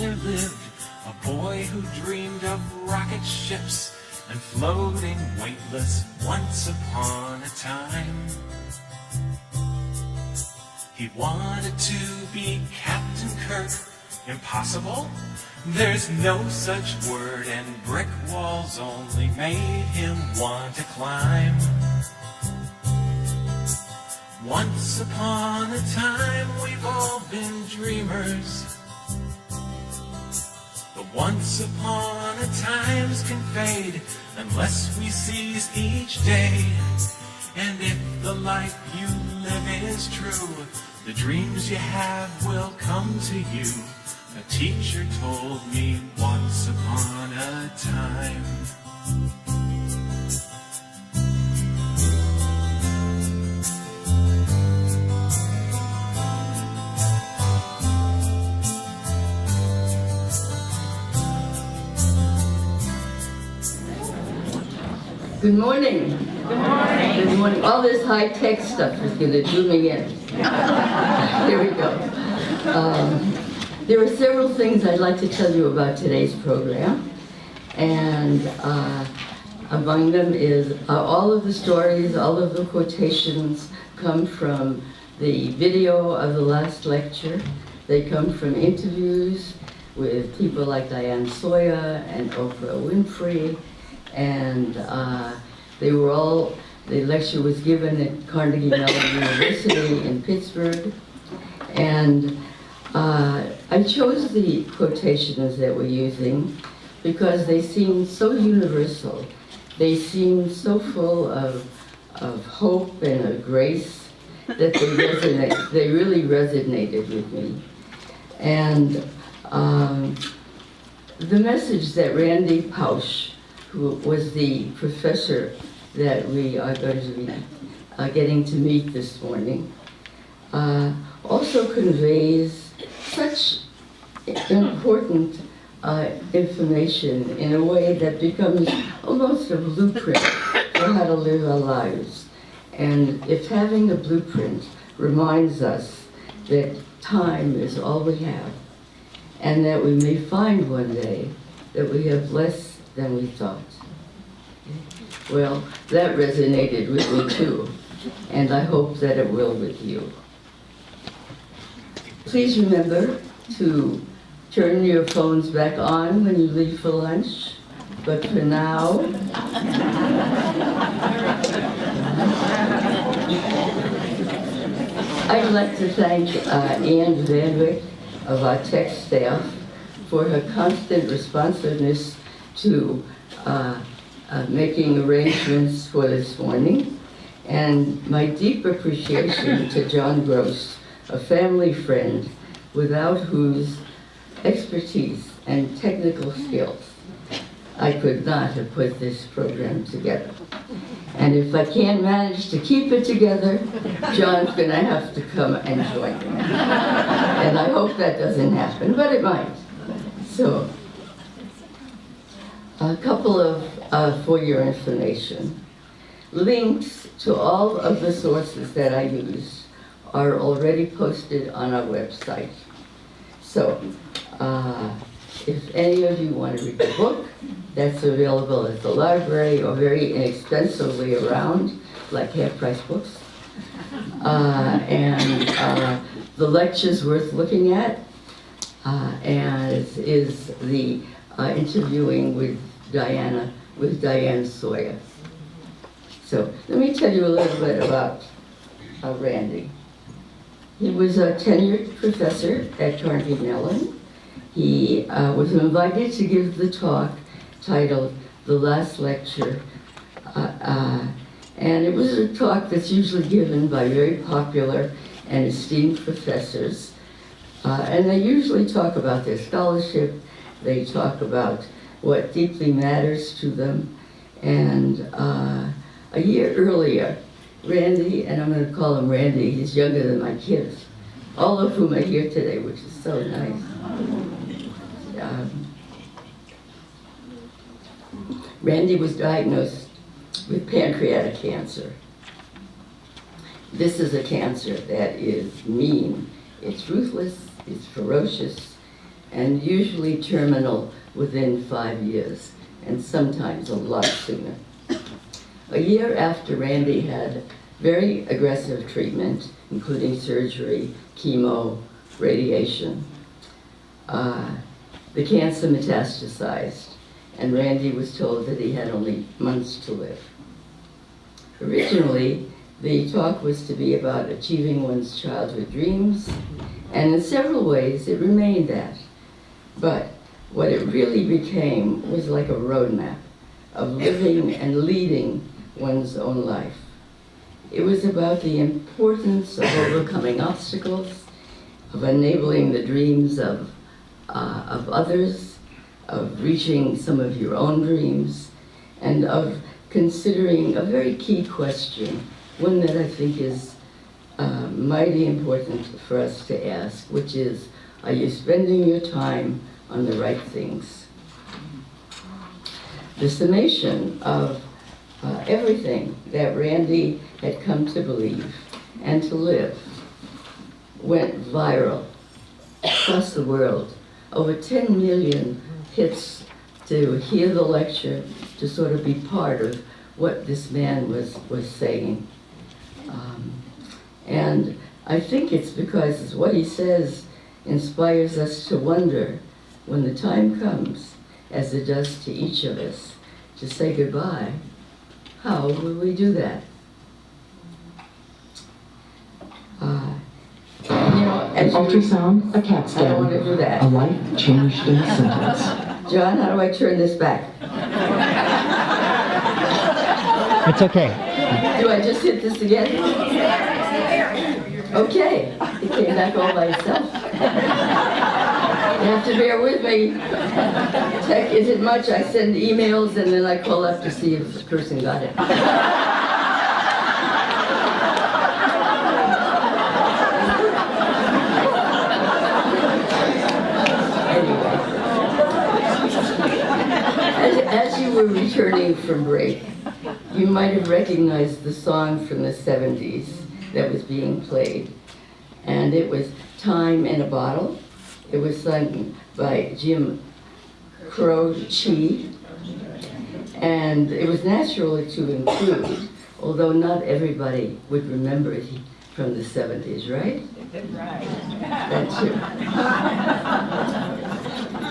there lived a boy who dreamed of rocket ships and floating weightless once upon a time. He wanted to be Captain Kirk. Impossible? There's no such word, and brick walls only made him want to climb. Once upon a time, we've all been dreamers. But once upon a times can fade unless we seize each day. And if the life you live is true, the dreams you have will come to you. A teacher told me once upon a time. Good morning. Good morning. Good morning. All this high-tech stuff is going to do me in. Here we go. There are several things I'd like to tell you about today's program, and among them is all of the stories, all of the quotations come from the video of the last lecture. They come from interviews with people like Diane Sawyer and Oprah Winfrey, and the lecture was given at Carnegie Mellon University in Pittsburgh, and I chose the quotations that we're using because they seem so universal. They seem so full of hope and of grace that they really resonated with me. And the message that Randy Pausch, who was the professor that we are going to be getting to meet this morning, also conveys such important information in a way that becomes almost a blueprint for how to live our lives. And if having a blueprint reminds us that time is all we have, and that we may find one day that we have less than we thought. Well, that resonated with me too, and I hope that it will with you. Please remember to turn your phones back on when you leave for lunch, but for now, I'd like to thank Anne Vanwick of our tech staff for her constant responsiveness to making arrangements for this morning, and my deep appreciation to John Gross, a family friend without whose expertise and technical skills I could not have put this program together. And if I can't manage to keep it together, John's going to have to come and join me. And I hope that doesn't happen, but it might. So, a couple of, for your information, links to all of the sources that I use are already posted on our website. So, if any of you want to read the book, that's available at the library or very inexpensively around, like half-price books. The lecture's worth looking at, and is the interviewing with Diane Sawyer. So let me tell you a little bit about Randy. He was a tenured professor at Carnegie Mellon. He was invited to give the talk titled The Last Lecture. And it was a talk that's usually given by very popular and esteemed professors. And they usually talk about their scholarship. They talk about what deeply matters to them. And a year earlier, Randy, and I'm going to call him Randy, he's younger than my kids, all of whom are here today, which is so nice. Randy was diagnosed with pancreatic cancer. This is a cancer that is mean, it's ruthless, it's ferocious, and usually terminal within 5 years, and sometimes a lot sooner. A year after Randy had very aggressive treatment, including surgery, chemo, radiation, the cancer metastasized, and Randy was told that he had only months to live. Originally, the talk was to be about achieving one's childhood dreams, and in several ways it remained that. But what it really became was like a roadmap of living and leading one's own life. It was about the importance of overcoming obstacles, of enabling the dreams of others, of reaching some of your own dreams, and of considering a very key question, one that I think is mighty important for us to ask, which is, are you spending your time on the right things? The summation of everything that Randy had come to believe and to live went viral across the world. Over 10 million hits to hear the lecture, to sort of be part of what this man was saying. And I think it's because what he says inspires us to wonder, when the time comes, as it does to each of us, to say goodbye, how will we do that? An ultrasound, a CAT scan, I don't want to do that. a life changed in a sentence. John, how do I turn this back? It's okay. Do I just hit this again? Okay, it came back all by itself. You have to bear with me. Tech isn't much. I send emails and then I call up to see if the person got it. As you were returning from break, you might have recognized the song from the 70s that was being played. And it was Time in a Bottle. It was sung by Jim Croce. And it was natural to include, although not everybody would remember it from the 70s, right? Right. That too.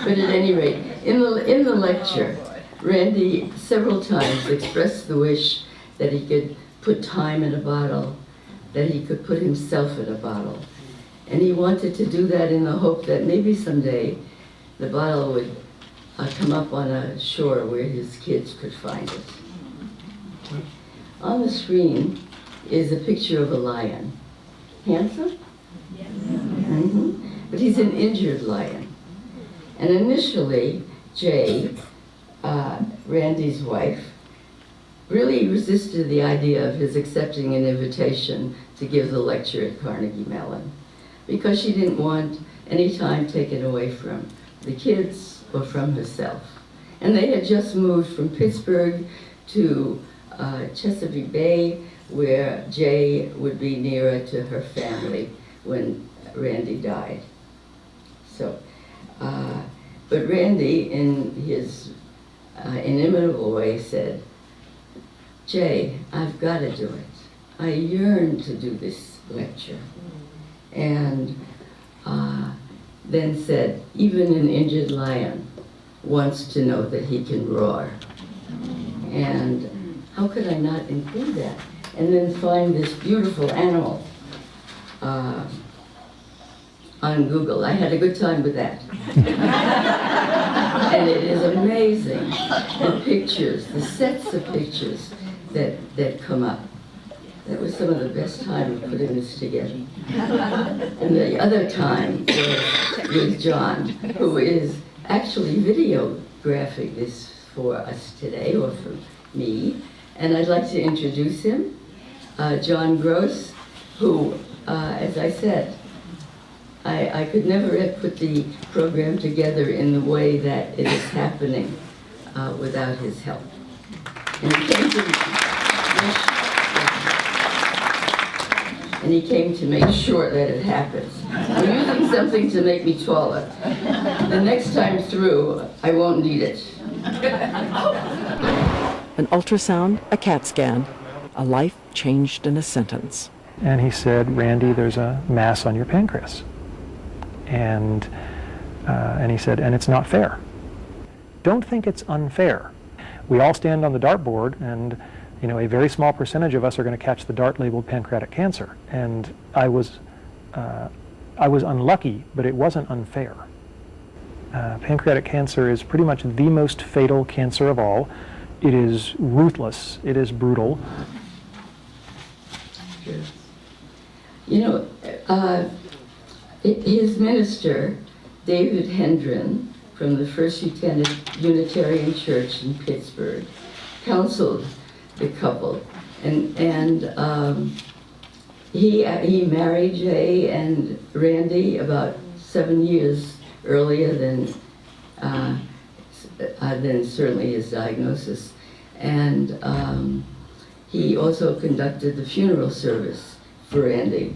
But at any rate, in the lecture, Randy several times expressed the wish that he could put time in a bottle, that he could put himself in a bottle. And he wanted to do that in the hope that maybe someday the bottle would come up on a shore where his kids could find it. On the screen is a picture of a lion. Handsome? Yes. Mm-hmm. But he's an injured lion. And initially, Jay, Randy's wife, really resisted the idea of his accepting an invitation to give the lecture at Carnegie Mellon, because she didn't want any time taken away from the kids or from herself. And they had just moved from Pittsburgh to Chesapeake Bay, where Jay would be nearer to her family when Randy died. So, but Randy, in his inimitable way, said, Jay, I've got to do it. I yearn to do this lecture. And then said, even an injured lion wants to know that he can roar. And how could I not include that? And then find this beautiful animal on Google. I had a good time with that. And it is amazing, the pictures, the sets of pictures that come up. That was some of the best time of putting this together. And the other time was with John, who is actually videographing this for us today, or for me. And I'd like to introduce him, John Gross, who, as I said, I could never have put the program together in the way that it is happening without his help. And he came to make sure that it happens. We're using something to make me taller. The next time through, I won't need it. An ultrasound, a CAT scan, a life changed in a sentence. And he said, Randy, there's a mass on your pancreas. And he said, and it's not fair. Don't think it's unfair. We all stand on the dartboard, and a very small percentage of us are going to catch the dart labeled pancreatic cancer. And I was unlucky, but it wasn't unfair. Pancreatic cancer is pretty much the most fatal cancer of all. It is ruthless. It is brutal. His minister, David Hendren, from the First Unitarian Church in Pittsburgh, counseled the couple, and he married Jay and Randy about 7 years earlier than certainly his diagnosis, and he also conducted the funeral service for Randy.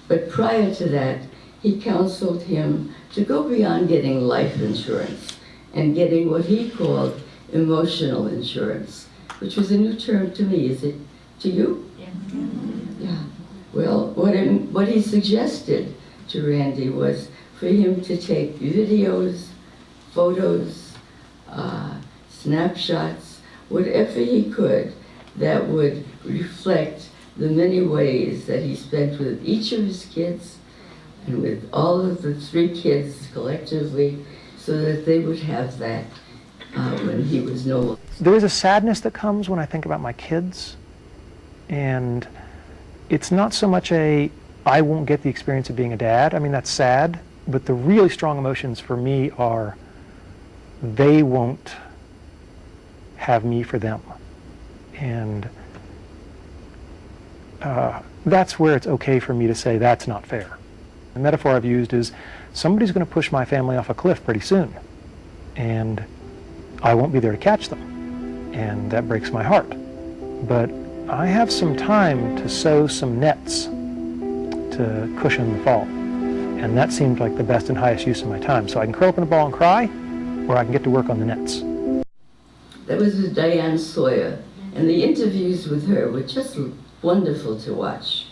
But prior to that, he counseled him to go beyond getting life insurance and getting what he called emotional insurance, which was a new term to me. Is it to you? Yeah. Yeah. Well, what he suggested to Randy was for him to take videos, photos, snapshots, whatever he could that would reflect the many ways that he spent with each of his kids and with all of the 3 kids collectively, so that they would have that when he was no longer. There is a sadness that comes when I think about my kids, and it's not so much I won't get the experience of being a dad. I mean, that's sad, but the really strong emotions for me are they won't have me for them. And that's where it's okay for me to say that's not fair. The metaphor I've used is somebody's going to push my family off a cliff pretty soon, and I won't be there to catch them, and that breaks my heart. But I have some time to sow some nets to cushion the fall, and that seemed like the best and highest use of my time. So I can curl up in a ball and cry, or I can get to work on the nets. That was with Diane Sawyer, and the interviews with her were just wonderful to watch.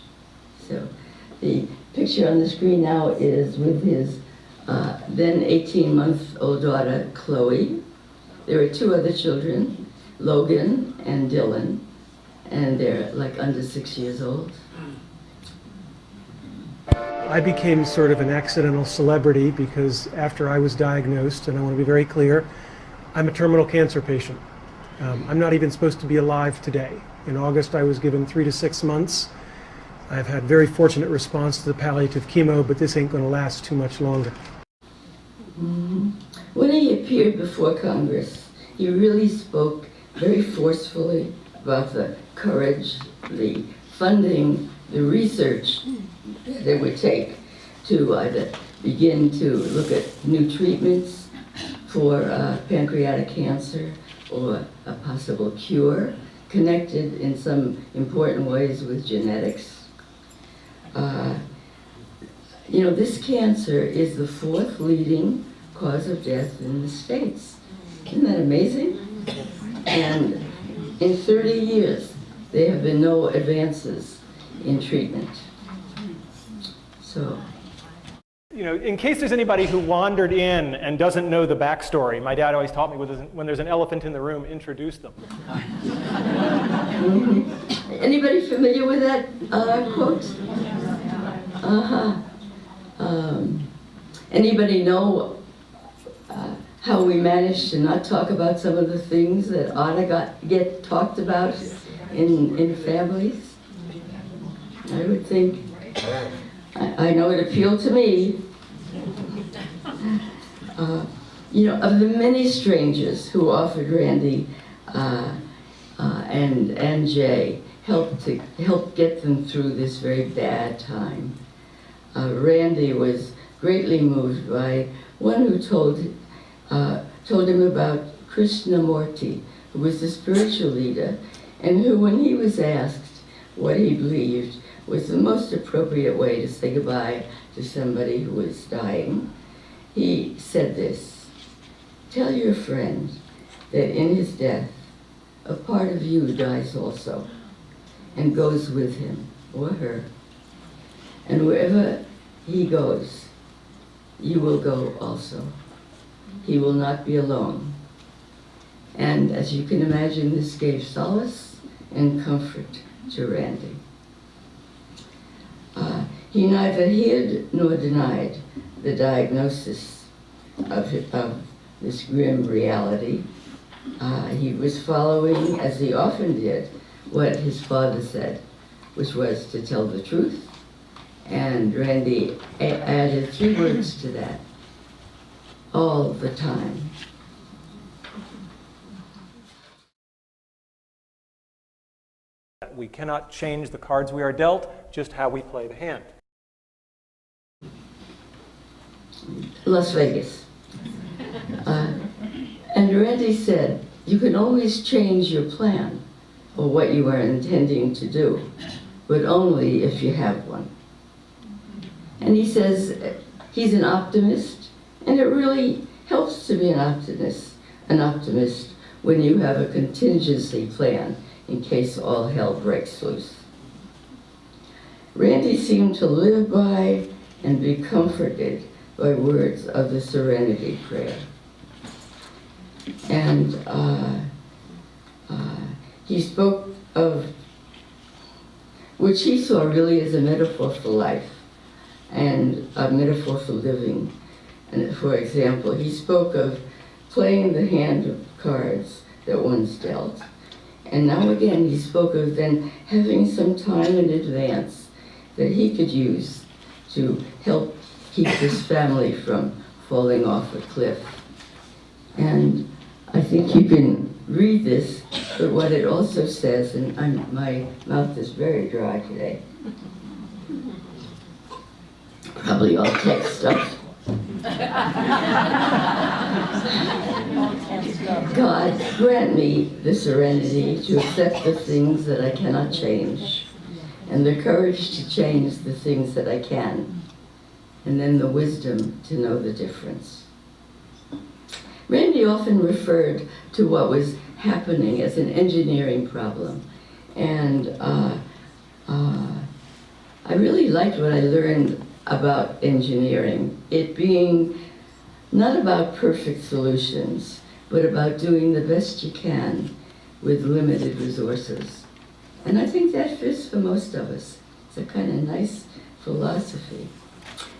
So the picture on the screen now is with his then 18-month-old daughter, Chloe. There are 2 other children, Logan and Dylan, and they're like under 6 years old. I became sort of an accidental celebrity because after I was diagnosed, and I want to be very clear, I'm a terminal cancer patient. I'm not even supposed to be alive today. In August, I was given 3 to 6 months. I've had very fortunate response to the palliative chemo, but this ain't going to last too much longer. Mm-hmm. When he appeared before Congress, he really spoke very forcefully about the courage, the funding, the research that it would take to either begin to look at new treatments for pancreatic cancer or a possible cure, connected in some important ways with genetics. This cancer is the 4th leading cause of death in the States. Isn't that amazing? And in 30 years, there have been no advances in treatment. So. In case there's anybody who wandered in and doesn't know the backstory, my dad always taught me when there's an elephant in the room, introduce them. Mm-hmm. Anybody familiar with that quote? Anybody know how we managed to not talk about some of the things that ought to get talked about in families? I would think, I know it appealed to me. Of the many strangers who offered Randy and Jay help get them through this very bad time, Randy was greatly moved by one who told him about Krishnamurti, who was the spiritual leader, and who, when he was asked what he believed was the most appropriate way to say goodbye to somebody who was dying, he said this: "Tell your friend that in his death, a part of you dies also and goes with him or her. And wherever he goes, you will go also. He will not be alone." And as you can imagine, this gave solace and comfort to Randy. He neither hid nor denied the diagnosis of this grim reality. He was following, as he often did, what his father said, which was to tell the truth. And Randy added 3 words to that: all the time. We cannot change the cards we are dealt, just how we play the hand. Las Vegas. And Randy said, you can always change your plan or what you are intending to do, but only if you have one. And he says he's an optimist, and it really helps to be an optimist when you have a contingency plan in case all hell breaks loose. Randy seemed to live by and be comforted by words of the Serenity Prayer. And he spoke of, which he saw really as a metaphor for life and a metaphor for living. And for example, he spoke of playing the hand of cards that one's dealt. And now again, he spoke of then having some time in advance that he could use to help keep his family from falling off a cliff. And I think you can read this, but what it also says, and my mouth is very dry today, probably all text stuff. God, grant me the serenity to accept the things that I cannot change, and the courage to change the things that I can, and then the wisdom to know the difference. Randy often referred to what was happening as an engineering problem, and I really liked what I learned about engineering, it being not about perfect solutions, but about doing the best you can with limited resources. And I think that fits for most of us. It's a kind of nice philosophy.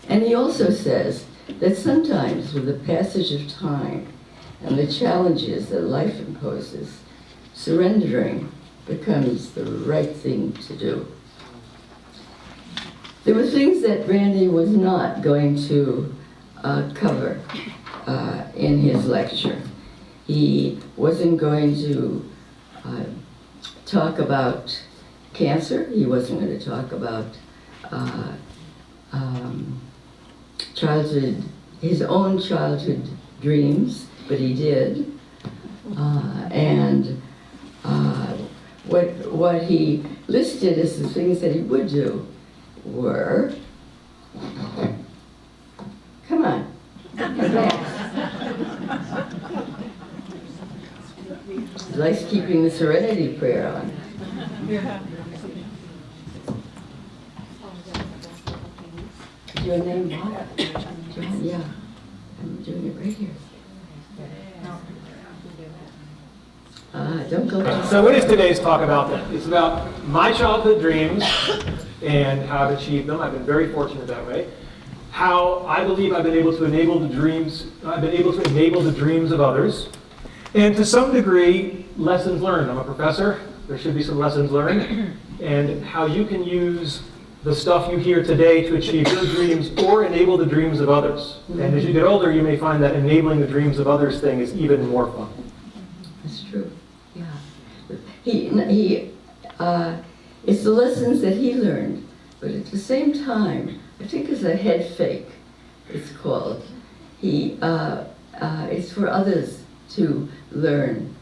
And he also says that sometimes with the passage of time and the challenges that life imposes, surrendering becomes the right thing to do. There were things that Randy was not going to cover in his lecture. He wasn't going to talk about cancer. He wasn't going to talk about childhood, his own childhood dreams, but he did. And what he listed as the things that he would do were, come on, he likes keeping the Serenity Prayer on. Is your name Bob? Jeanne, yeah, I'm doing it right here. Don't go. So what is today's talk about then? It's about my childhood dreams and how to achieve them. I've been very fortunate that way. How I believe I've been able to enable the dreams, of others. And to some degree, lessons learned. I'm a professor. There should be some lessons learned. And how you can use the stuff you hear today to achieve your dreams or enable the dreams of others. And as you get older, you may find that enabling the dreams of others thing is even more fun. That's true. Yeah. It's the lessons that he learned, but at the same time, I think it's a head fake, it's called. It's for others to learn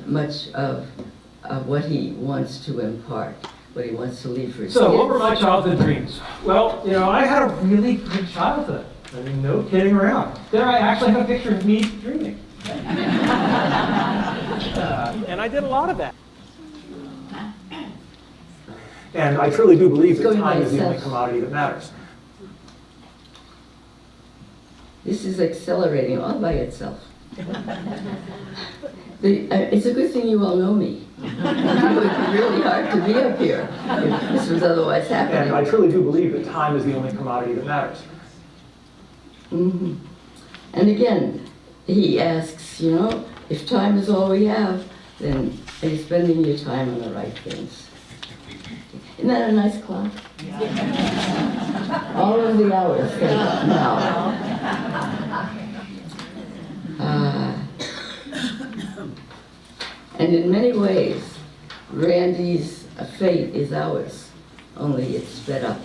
much of what he wants to impart, what he wants to leave for his So, kids. what were my childhood dreams? Well, I had a really good childhood. I mean, no kidding around. There I actually have a picture of me dreaming. And I did a lot of that. And I truly do believe that time is the only commodity that matters. This is accelerating all by itself. It's a good thing you all know me. It would be really hard to be up here if this was otherwise happening. And I truly do believe that time is the only commodity that matters. Mm-hmm. And again, he asks, if time is all we have, then are you spending your time on the right things? Isn't that a nice clock? Yeah. All of the hours now. And in many ways, Randy's fate is ours, only it's sped up.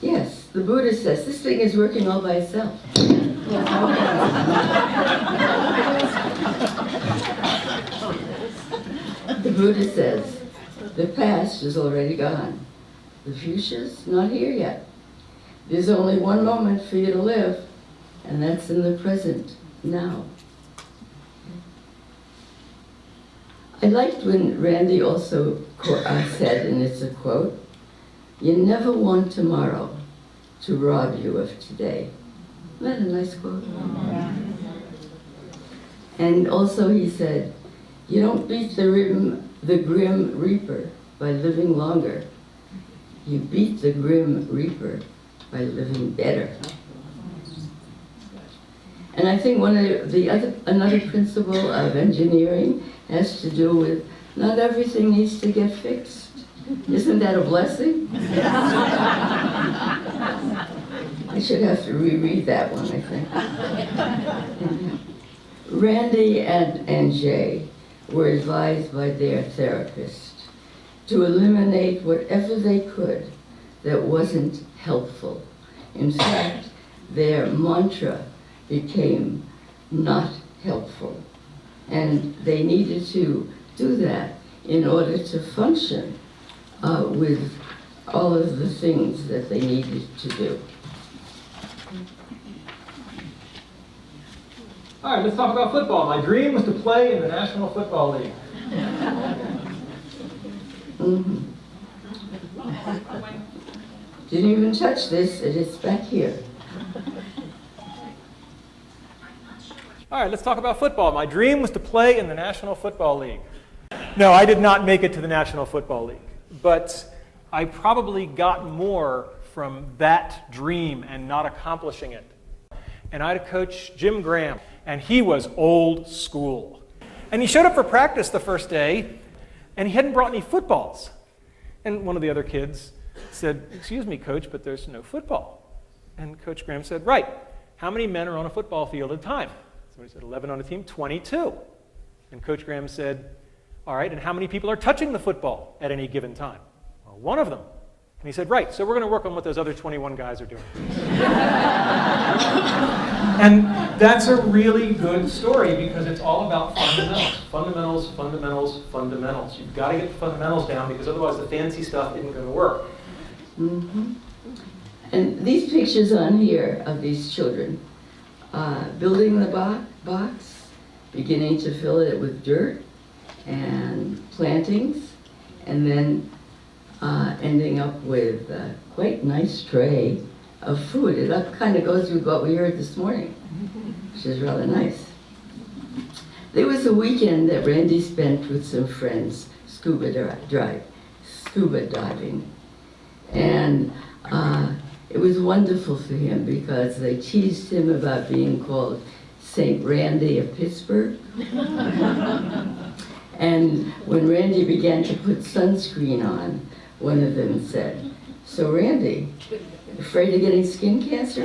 Yes, the Buddha says, this thing is working all by itself. The Buddha says, the past is already gone. The future's not here yet. There's only one moment for you to live, and that's in the present, now. I liked when Randy also said, and it's a quote, you never want tomorrow to rob you of today. Isn't that a nice quote? Yeah. And also he said, you don't beat the grim reaper by living longer. You beat the grim reaper by living better. And I think another principle of engineering has to do with not everything needs to get fixed. Isn't that a blessing? I should have to reread that one, I think. Randy and Jay were advised by their therapist to eliminate whatever they could that wasn't helpful. In fact, their mantra became not helpful. And they needed to do that in order to function with all of the things that they needed to do. All right, let's talk about football. My dream was to play in the National Football League. Mm-hmm. Didn't even touch this, it's back here. All right, let's talk about football. My dream was to play in the National Football League. No, I did not make it to the National Football League, but I probably got more from that dream and not accomplishing it. And I had a coach, Jim Graham, and he was old school. And he showed up for practice the first day, and he hadn't brought any footballs. And one of the other kids said, excuse me, Coach, but there's no football. And Coach Graham said, right, how many men are on a football field at a time? So he said, 11 on a team, 22. And Coach Graham said, all right, and how many people are touching the football at any given time? Well, one of them. And he said, right, so we're going to work on what those other 21 guys are doing. And that's a really good story because it's all about fundamentals. Fundamentals, fundamentals, fundamentals. You've got to get the fundamentals down because otherwise the fancy stuff isn't going to work. Mm-hmm. And these pictures on here of these children, building the box, beginning to fill it with dirt and plantings, and then ending up with a quite nice tray of food. It kind of goes with what we heard this morning, which is rather nice. There was a weekend that Randy spent with some friends scuba diving. And it was wonderful for him because they teased him about being called St. Randy of Pittsburgh. And when Randy began to put sunscreen on, one of them said, so Randy, afraid of getting skin cancer?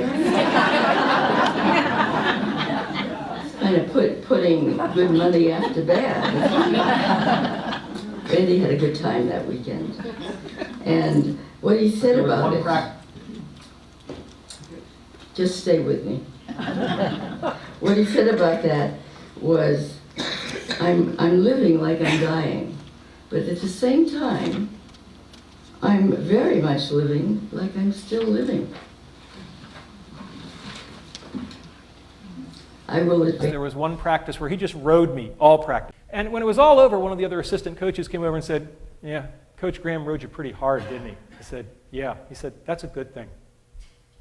Kind of putting good money after bad. Randy had a good time that weekend. And what he said about it, just stay with me. what he said about that was, I'm living like I'm dying, but at the same time, I'm very much living like I'm still living. I will admit. There was one practice where he just rode me all practice. And when it was all over, one of the other assistant coaches came over and said, "Yeah, Coach Graham rode you pretty hard, didn't he?" I said, "Yeah." He said, "That's a good thing."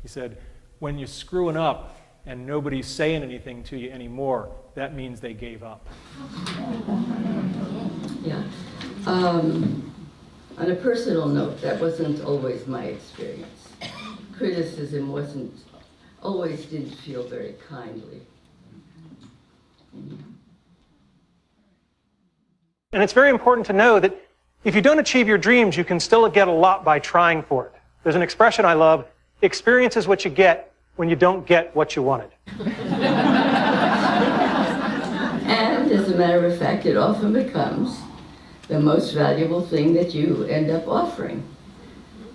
He said, "When you're screwing up and nobody's saying anything to you anymore, that means they gave up." Yeah. On a personal note, that wasn't always my experience. Criticism always didn't feel very kindly. And it's very important to know that if you don't achieve your dreams, you can still get a lot by trying for it. There's an expression I love, experience is what you get when you don't get what you wanted. And as a matter of fact, it often becomes the most valuable thing that you end up offering.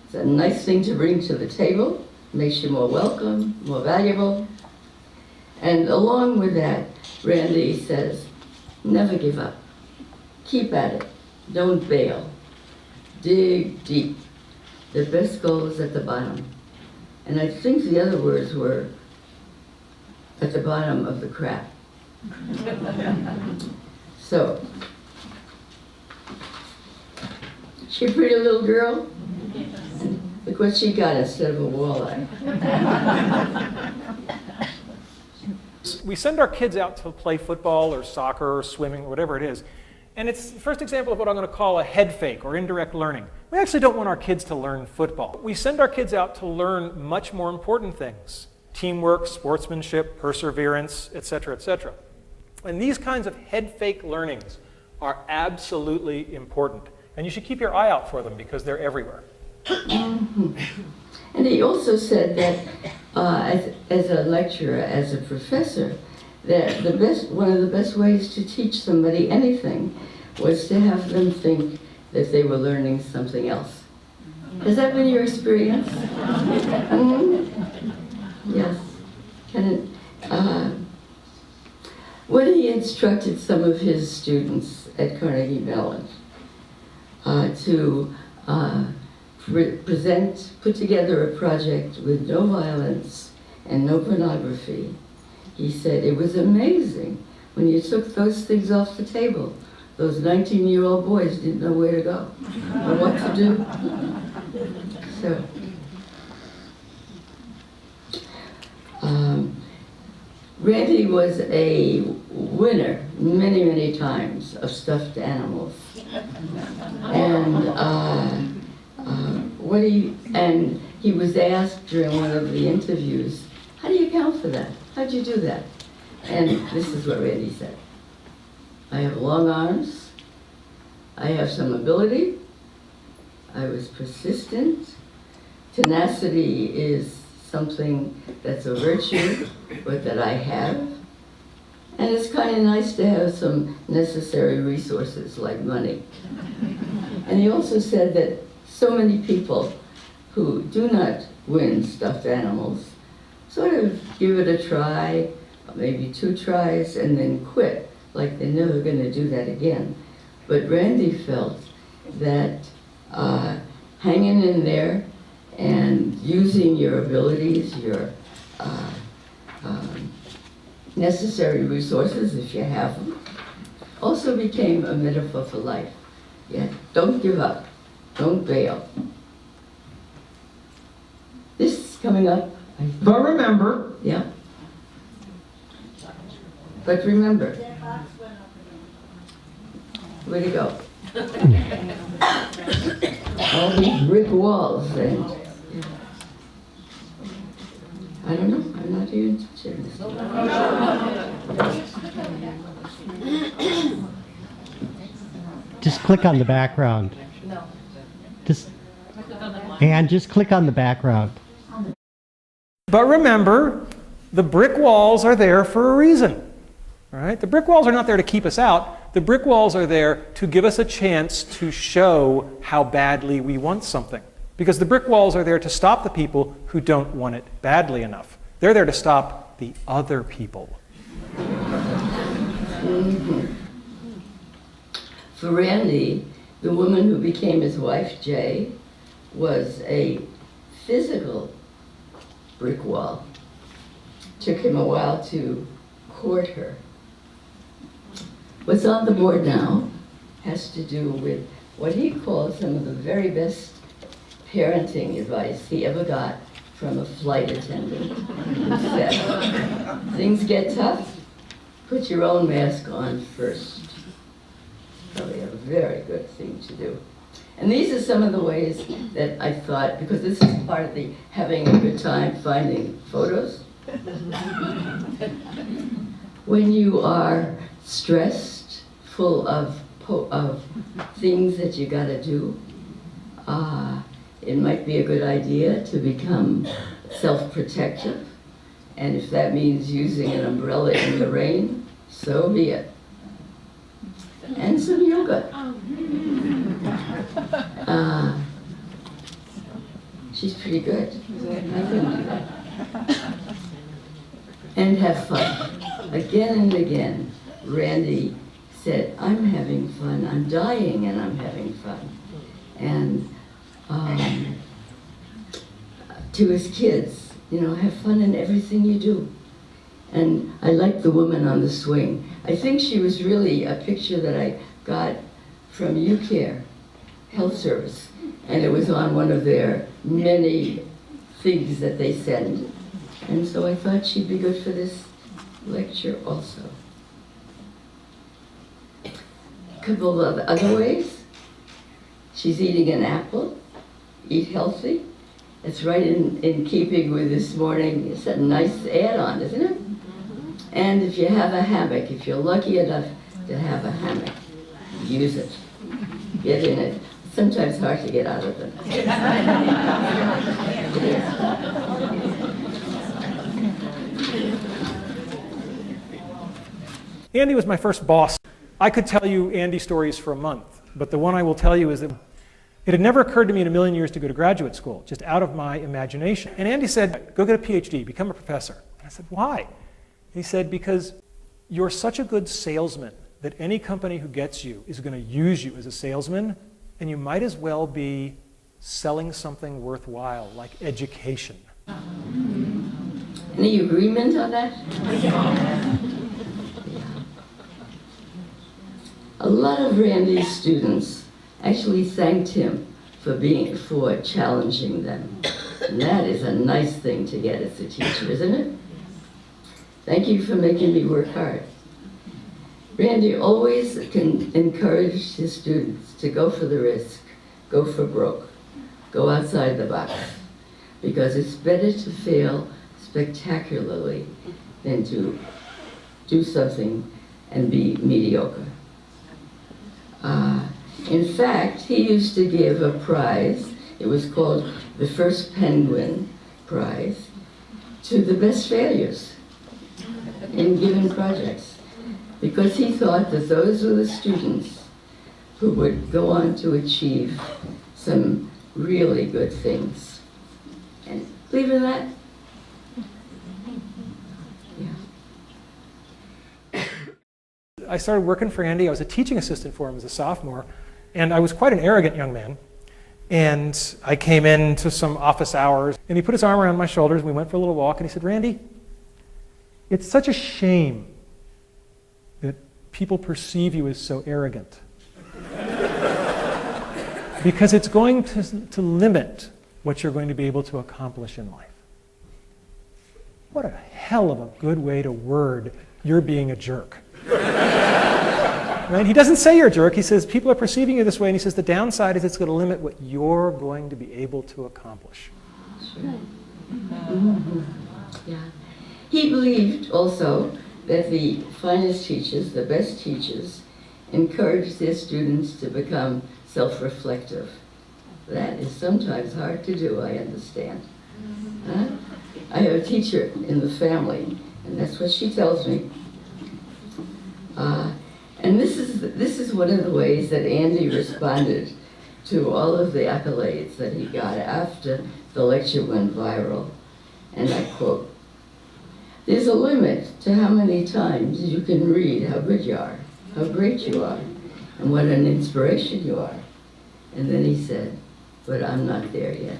It's a nice thing to bring to the table, makes you more welcome, more valuable. And along with that, Randy says, never give up. Keep at it. Don't bail. Dig deep. The best goal is at the bottom. And I think the other words were at the bottom of the crap. So, she a pretty little girl? Look what she got instead of a walleye. We send our kids out to play football or soccer or swimming or whatever it is. And it's the first example of what I'm going to call a head fake or indirect learning. We actually don't want our kids to learn football. We send our kids out to learn much more important things. Teamwork, sportsmanship, perseverance, etc., etc. And these kinds of head fake learnings are absolutely important. And you should keep your eye out for them because they're everywhere. Mm-hmm. And he also said that as a lecturer, as a professor, that one of the best ways to teach somebody anything was to have them think that they were learning something else. Has that been your experience? Mm-hmm. Yes. When he instructed some of his students at Carnegie Mellon to put together a project with no violence and no pornography, he said it was amazing when you took those things off the table. Those 19-year-old boys didn't know where to go or what to do. So, Randy was a winner many, many times of stuffed animals. And he was asked during one of the interviews, how do you account for that? How'd you do that? And this is what Randy said. I have long arms. I have some ability. I was persistent. Tenacity is something that's a virtue, but that I have. And it's kind of nice to have some necessary resources like money. And he also said that so many people who do not win stuffed animals sort of give it a try, maybe 2 tries, and then quit, like they're never going to do that again. But Randy felt that hanging in there and using your abilities, your necessary resources, if you have them, also became a metaphor for life. Yeah, don't give up. Don't bail. This is coming up. But remember. Yeah. But remember. Where'd it go? All these brick walls and I don't know. I'm not even touching this. Just click on the background. Just click on the background. But remember, the brick walls are there for a reason. Right? The brick walls are not there to keep us out. The brick walls are there to give us a chance to show how badly we want something. Because the brick walls are there to stop the people who don't want it badly enough. They're there to stop the other people Mhm. For Randy, the woman who became his wife, Jay, was a physical brick wall. Took him a while to court her. What's on the board now has to do with what he called some of the very best parenting advice he ever got from a flight attendant. He said, things get tough, put your own mask on first. Probably a very good thing to do. And these are some of the ways that I thought, because this is part of the having a good time finding photos. When you are stressed, full of things that you gotta do, it might be a good idea to become self-protective. And if that means using an umbrella in the rain, so be it. And some yoga. She's pretty good. I couldn't do that. And have fun. Again and again, Randy said, I'm having fun. I'm dying and I'm having fun. And to his kids, you know, have fun in everything you do. And I like the woman on the swing. I think she was really a picture that I got from UCare Health Service. And it was on one of their many things that they send. And so I thought she'd be good for this lecture also. A couple of other ways. She's eating an apple. Eat healthy. It's right in keeping with this morning. It's a nice add-on, isn't it? And if you have a hammock, if you're lucky enough to have a hammock, use it. Get in it. It's sometimes hard to get out of it. Andy was my first boss. I could tell you Andy stories for a month, but the one I will tell you is that it had never occurred to me in a million years to go to graduate school, just out of my imagination. And Andy said, go get a PhD, become a professor. And I said, why? He said, because you're such a good salesman that any company who gets you is going to use you as a salesman, and you might as well be selling something worthwhile, like education. Any agreement on that? Yeah. A lot of Randy's students actually thanked him for challenging them. And that is a nice thing to get as a teacher, isn't it? Thank you for making me work hard. Randy always encouraged his students to go for the risk, go for broke, go outside the box, because it's better to fail spectacularly than to do something and be mediocre. In fact, he used to give a prize, it was called the First Penguin Prize, to the best failures in given projects, because he thought that those were the students who would go on to achieve some really good things. And believe in that? Yeah. I started working for Andy. I was a teaching assistant for him as a sophomore, and I was quite an arrogant young man. And I came into some office hours, and he put his arm around my shoulders, and we went for a little walk, and he said, Randy, it's such a shame that people perceive you as so arrogant. Because it's going to limit what you're going to be able to accomplish in life. What a hell of a good way to word, you're being a jerk. Right? He doesn't say you're a jerk. He says people are perceiving you this way, and he says the downside is it's going to limit what you're going to be able to accomplish. Sure. Mm-hmm. Yeah. He believed also that the finest teachers, the best teachers, encourage their students to become self-reflective. That is sometimes hard to do, I understand. Huh? I have a teacher in the family, and that's what she tells me. And this is one of the ways that Andy responded to all of the accolades that he got after the lecture went viral. And I quote, there's a limit to how many times you can read how good you are, how great you are, and what an inspiration you are. And then he said, but I'm not there yet.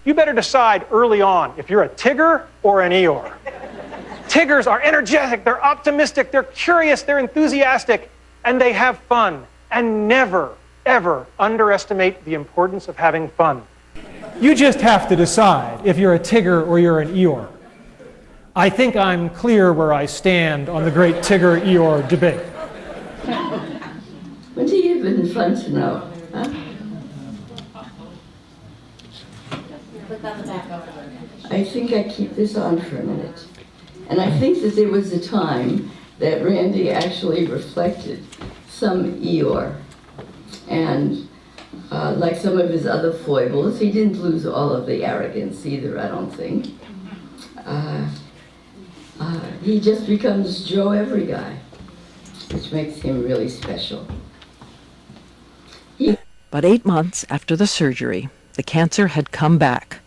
You better decide early on if you're a Tigger or an Eeyore. Tiggers are energetic, they're optimistic, they're curious, they're enthusiastic, and they have fun. And never, ever underestimate the importance of having fun. You just have to decide if you're a Tigger or you're an Eeyore. I think I'm clear where I stand on the great Tigger-Eeyore debate. Wouldn't it have been fun to know, huh? I think I keep this on for a minute. And I think that there was a time that Randy actually reflected some Eeyore. And like some of his other foibles, he didn't lose all of the arrogance either, I don't think. He just becomes Joe Every Guy, which makes him really special. But 8 months after the surgery, the cancer had come back.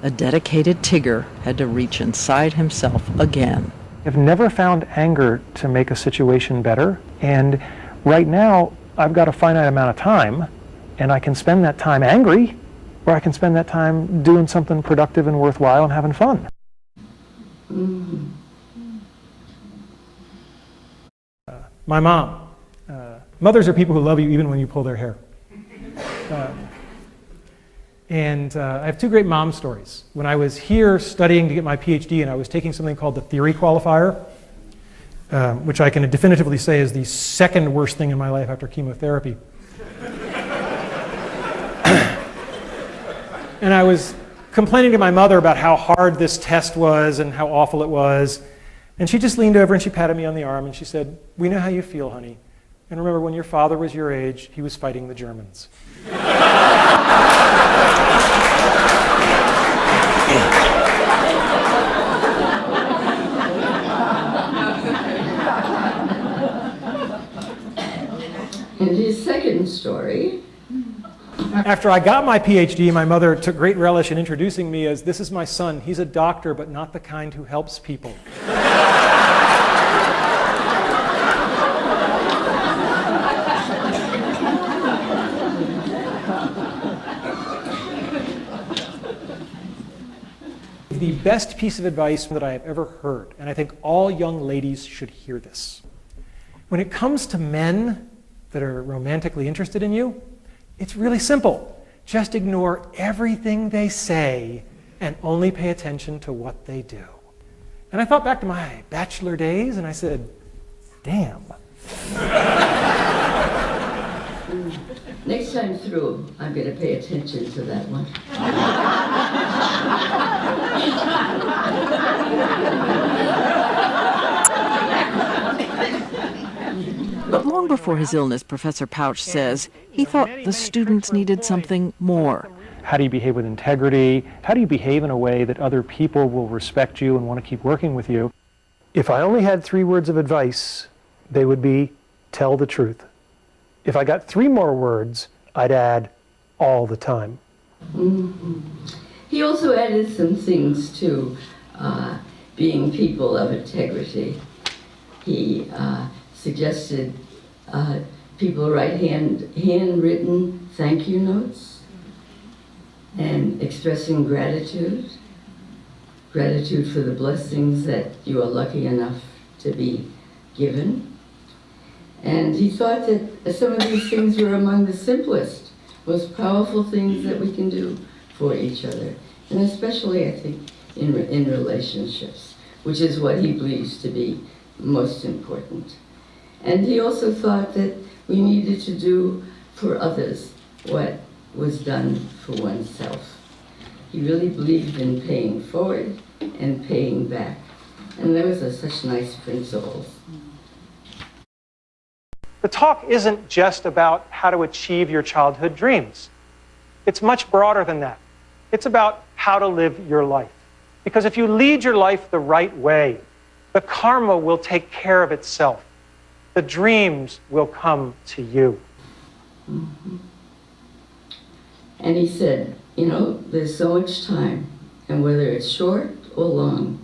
A dedicated Tigger had to reach inside himself again. I've never found anger to make a situation better, and right now I've got a finite amount of time, and I can spend that time angry, or I can spend that time doing something productive and worthwhile and having fun. Mm-hmm. My mom. Mothers are people who love you even when you pull their hair. And I have two great mom stories. When I was here studying to get my PhD and I was taking something called the theory qualifier, which I can definitively say is the second worst thing in my life after chemotherapy. And I was complaining to my mother about how hard this test was and how awful it was. And she just leaned over and she patted me on the arm and she said, "We know how you feel, honey. And remember, when your father was your age, he was fighting the Germans." And his second story. After I got my PhD, my mother took great relish in introducing me as, "This is my son. He's a doctor, but not the kind who helps people." The best piece of advice that I have ever heard, and I think all young ladies should hear this. When it comes to men that are romantically interested in you, it's really simple. Just ignore everything they say and only pay attention to what they do. And I thought back to my bachelor days and I said, damn. Next time through, I'm going to pay attention to that one. But long before his illness, Professor Pausch says he thought the students needed something more. How do you behave with integrity? How do you behave in a way that other people will respect you and want to keep working with you? If I only had 3 words of advice, they would be, tell the truth. If I got 3 more words, I'd add, all the time. Mm-hmm. He also added some things to being people of integrity. He suggested people write handwritten thank you notes and expressing gratitude for the blessings that you are lucky enough to be given. And he thought that some of these things were among the simplest, most powerful things that we can do for each other. And especially, I think, in relationships, which is what he believes to be most important. And he also thought that we needed to do for others what was done for oneself. He really believed in paying forward and paying back. And those are such nice principles. The talk isn't just about how to achieve your childhood dreams. It's much broader than that. It's about how to live your life. Because if you lead your life the right way, the karma will take care of itself. The dreams will come to you. Mm-hmm. And he said, you know, there's so much time, and whether it's short or long,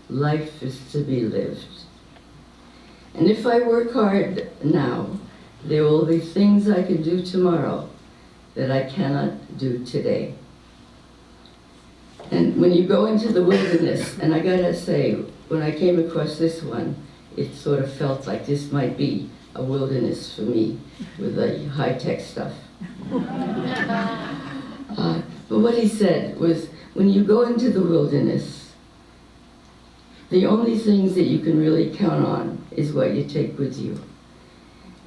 life is to be lived. And if I work hard now, there will be things I can do tomorrow that I cannot do today. And when you go into the wilderness, and I gotta say, when I came across this one, it sort of felt like this might be a wilderness for me with the high-tech stuff. But what he said was, when you go into the wilderness, the only things that you can really count on is what you take with you.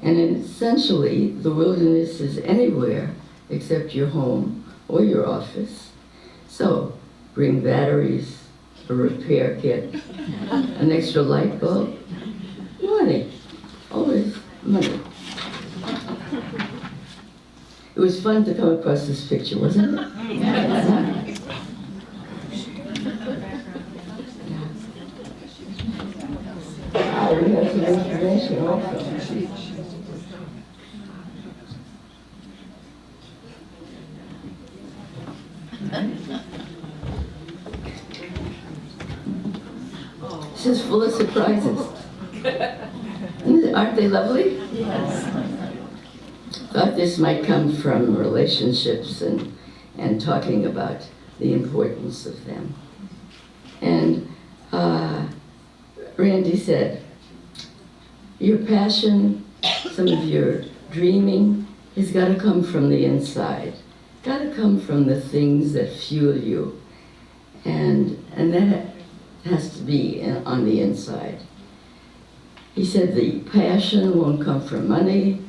And essentially, the wilderness is anywhere except your home or your office. So, bring batteries, a repair kit, an extra light bulb, money, always money. It was fun to come across this picture, wasn't it? We have some information also. This is full of surprises. Aren't they lovely? Yes. Thought this might come from relationships and talking about the importance of them. And Randy said, your passion, some of your dreaming, has got to come from the inside. Got to come from the things that fuel you. And that has to be on the inside. He said the passion won't come from money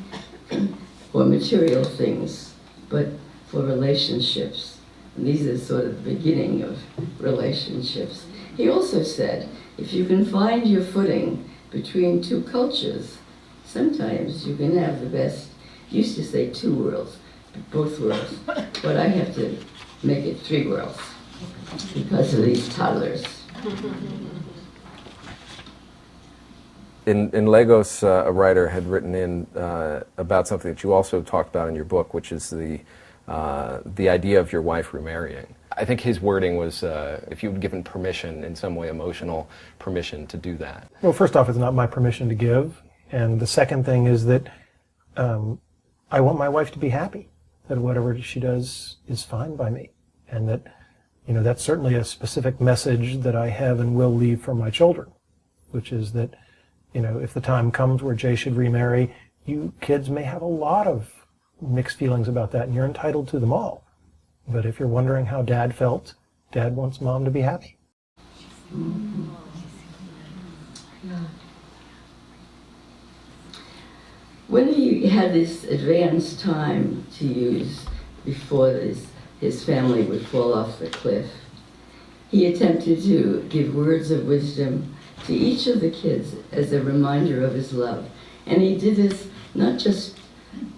or material things, but for relationships. And these are sort of the beginning of relationships. He also said, if you can find your footing between two cultures, sometimes you can have the best. He used to say 2 worlds, both worlds, but I have to make it 3 worlds because of these toddlers. In Lagos, a writer had written in about something that you also talked about in your book, which is the idea of your wife remarrying. I think his wording was if you had given permission, in some way emotional permission to do that. Well, first off, it's not my permission to give. And the second thing is that I want my wife to be happy, that whatever she does is fine by me. And that, you know, that's certainly a specific message that I have and will leave for my children, which is that, you know, if the time comes where Jay should remarry, you kids may have a lot of mixed feelings about that, and you're entitled to them all. But if you're wondering how Dad felt, Dad wants Mom to be happy. Mm-hmm. Yeah. When he had this advanced time to use before his family would fall off the cliff, he attempted to give words of wisdom to each of the kids as a reminder of his love. And he did this not just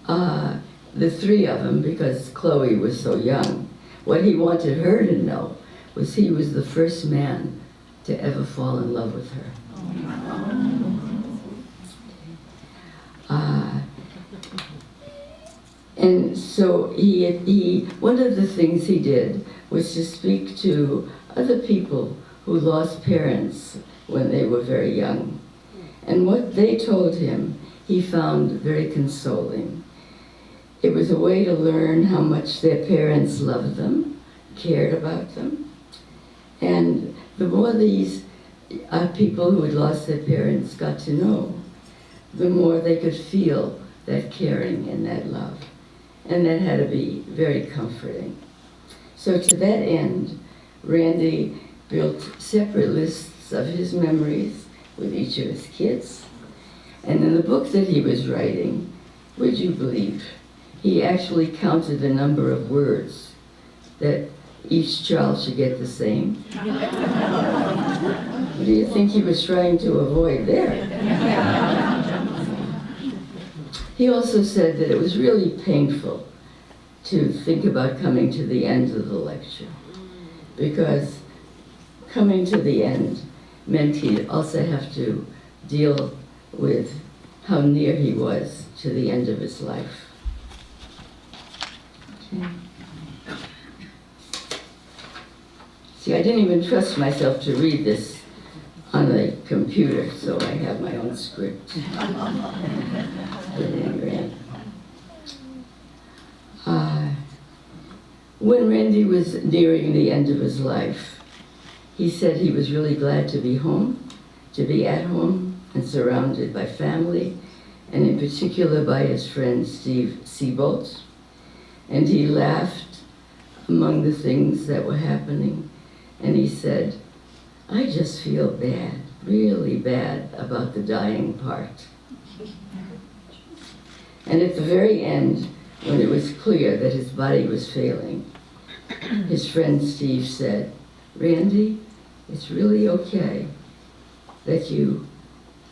the 3 of them, because Chloe was so young. What he wanted her to know was he was the first man to ever fall in love with her. And so he one of the things he did was to speak to other people who lost parents when they were very young. And what they told him, he found very consoling. It was a way to learn how much their parents loved them, cared about them. And the more these people who had lost their parents got to know, the more they could feel that caring and that love. And that had to be very comforting. So to that end, Randy built separate lists of his memories with each of his kids. And in the book that he was writing, would you believe, he actually counted the number of words that each child should get the same. What do you think he was trying to avoid there? He also said that it was really painful to think about coming to the end of the lecture, because coming to the end meant he'd also have to deal with how near he was to the end of his life. Okay. See, I didn't even trust myself to read this on the computer, so I have my own script. When Randy was nearing the end of his life, he said he was really glad to be home, to be at home and surrounded by family, and in particular by his friend Steve Seabolt. And he laughed among the things that were happening, and he said, "I just feel bad, really bad about the dying part." And at the very end, when it was clear that his body was failing, his friend Steve said, "Randy, it's really okay that you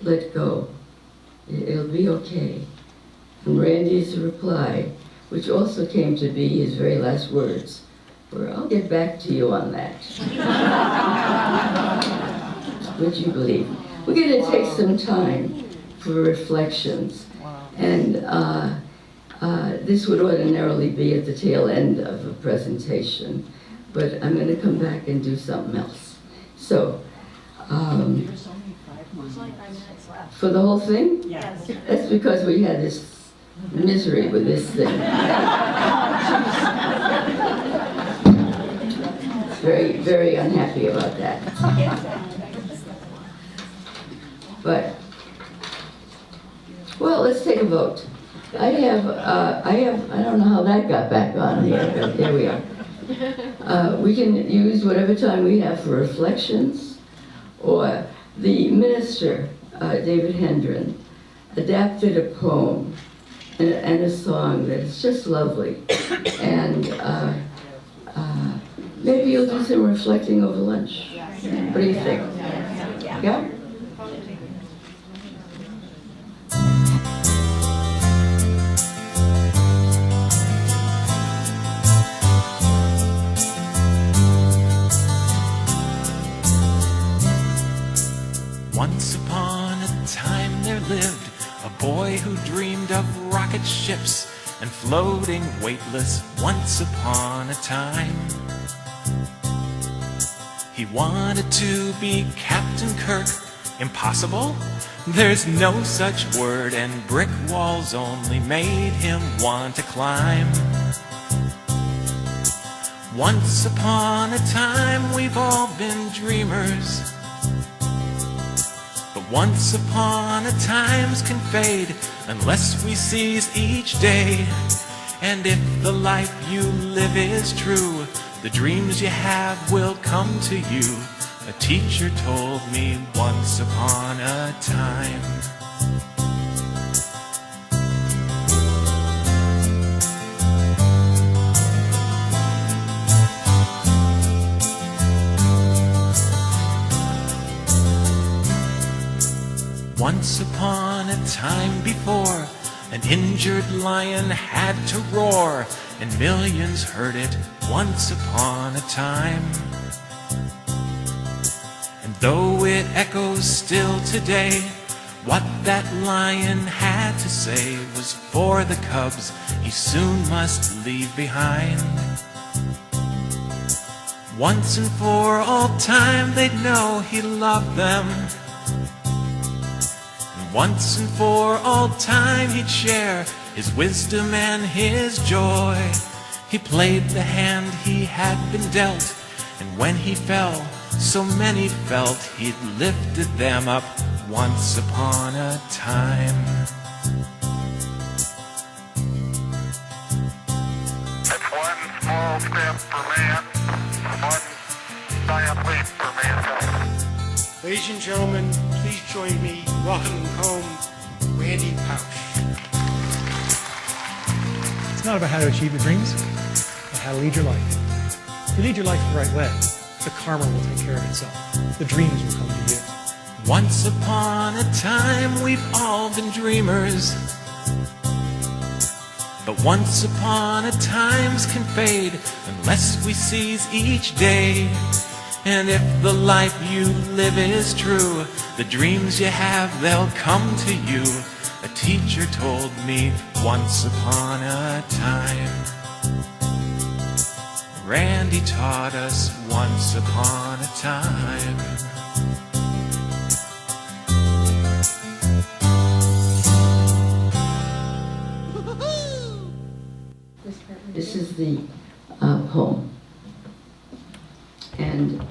let go. It'll be okay." And Randy's reply, which also came to be his very last words, were, "I'll get back to you on that." Would you believe? We're going to take some time for reflections. And this would ordinarily be at the tail end of a presentation, but I'm going to come back and do something else. So, for the whole thing? Yes. That's because we had this misery with this thing. Very, very unhappy about that. But, well, let's take a vote. I don't know how that got back on here, but here we are. We can use whatever time we have for reflections, or the minister, David Hendren, adapted a poem and a song that is just lovely. And maybe you'll do some reflecting over lunch. What do you think? Yeah? Once upon a time there lived a boy who dreamed of rocket ships and floating weightless. Once upon a time he wanted to be Captain Kirk. Impossible? There's no such word, and brick walls only made him want to climb. Once upon a time we've all been dreamers, but once upon a times can fade unless we seize each day. And if the life you live is true, the dreams you have will come to you. A teacher told me once upon a time. Once upon a time before, an injured lion had to roar, and millions heard it once upon a time. And though it echoes still today, what that lion had to say was for the cubs he soon must leave behind. Once and for all time they'd know he loved them. Once and for all time he'd share his wisdom and his joy. He played the hand he had been dealt, and when he fell, so many felt he'd lifted them up once upon a time. It's one small step for man, one giant leap for mankind. Ladies and gentlemen, please join me in welcoming home Randy Pausch. It's not about how to achieve your dreams, but how to lead your life. If you lead your life the right way, the karma will take care of itself. The dreams will come to you. Once upon a time we've all been dreamers, but once upon a times can fade unless we seize each day. And if the life you live is true, the dreams you have, they'll come to you. A teacher told me once upon a time. Randy taught us once upon a time. This is the poem. And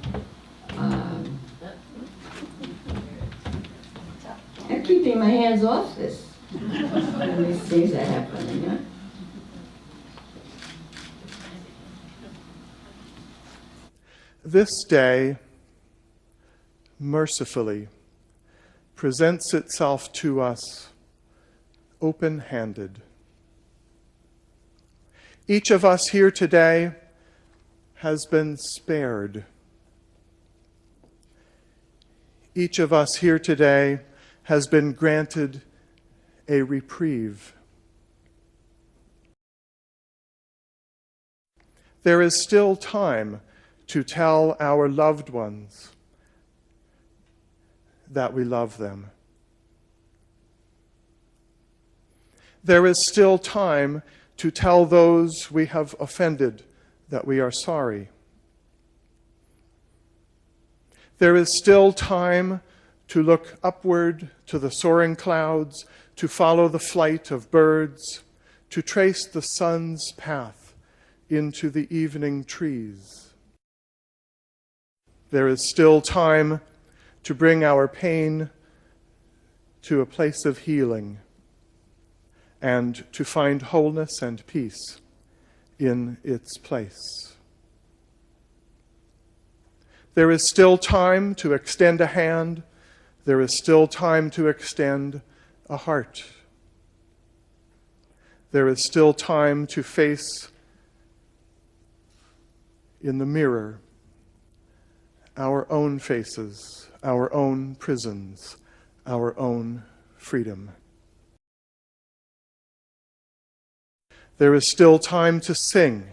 I'm keeping my hands off this. These things that happen, you know? This day, mercifully, presents itself to us open-handed. Each of us here today has been spared. Each of us here today has been granted a reprieve. There is still time to tell our loved ones that we love them. There is still time to tell those we have offended that we are sorry. There is still time to look upward to the soaring clouds, to follow the flight of birds, to trace the sun's path into the evening trees. There is still time to bring our pain to a place of healing and to find wholeness and peace in its place. There is still time to extend a hand. There is still time to extend a heart. There is still time to face in the mirror our own faces, our own prisons, our own freedom. There is still time to sing.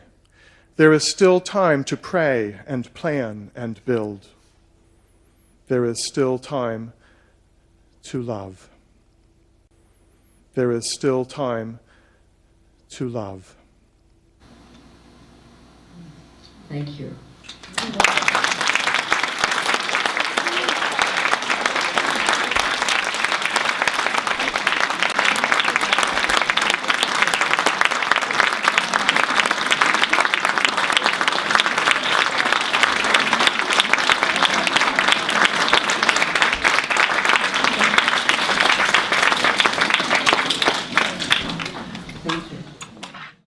There is still time to pray and plan and build. There is still time to love. There is still time to love. Thank you. Thank you.